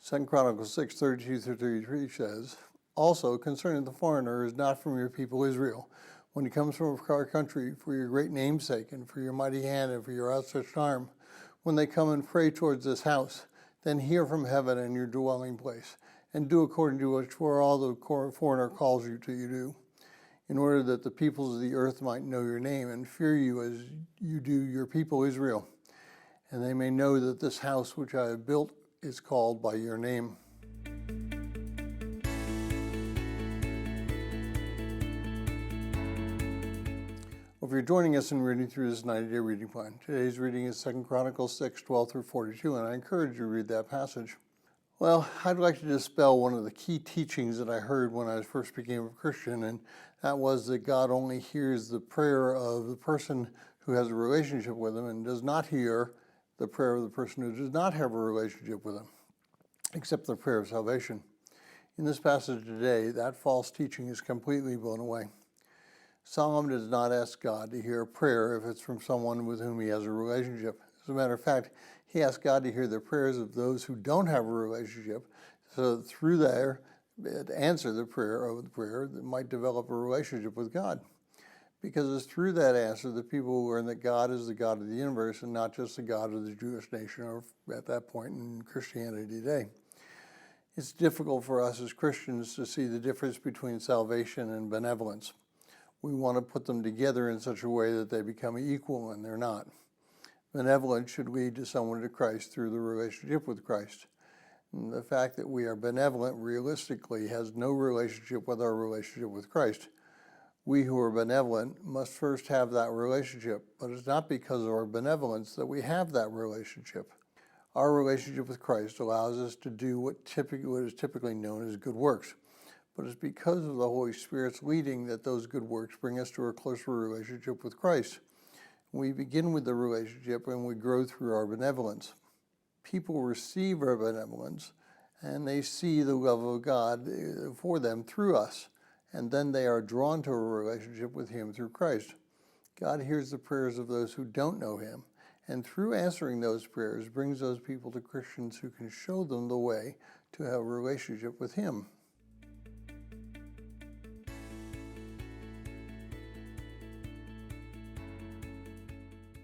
2 Chronicles 6:32-33 says, "Also concerning the foreigner is not from your people Israel, when he comes from our country for your great name's sake, and for your mighty hand, and for your outstretched arm, when they come and pray towards this house, then hear from heaven in your dwelling place, and do according to which for all the foreigner calls you to do, in order that the peoples of the earth might know your name, and fear you as you do your people Israel, and they may know that this house which I have built is called by your name." Well, if you're joining us in reading through this 90-day reading plan, today's reading is 2 Chronicles 6:12-42, and I encourage you to read that passage. Well, I'd like to dispel one of the key teachings that I heard when I first became a Christian, and that was that God only hears the prayer of the person who has a relationship with him and does not hear the prayer of the person who does not have a relationship with him, except the prayer of salvation. In this passage today, that false teaching is completely blown away. Solomon does not ask God to hear a prayer if it's from someone with whom he has a relationship. As a matter of fact, he asks God to hear the prayers of those who don't have a relationship, so that through there, to answer the prayer that might develop a relationship with God. Because it's through that answer that people will learn that God is the God of the universe and not just the God of the Jewish nation, or at that point in Christianity today. It's difficult for us as Christians to see the difference between salvation and benevolence. We want to put them together in such a way that they become equal, and they're not. Benevolence should lead to someone to Christ through the relationship with Christ. And the fact that we are benevolent realistically has no relationship with our relationship with Christ. We who are benevolent must first have that relationship, but it's not because of our benevolence that we have that relationship. Our relationship with Christ allows us to do what is typically known as good works. But it's because of the Holy Spirit's leading that those good works bring us to a closer relationship with Christ. We begin with the relationship and we grow through our benevolence. People receive our benevolence and they see the love of God for them through us, and then they are drawn to a relationship with Him through Christ. God hears the prayers of those who don't know Him, and through answering those prayers brings those people to Christians who can show them the way to have a relationship with Him.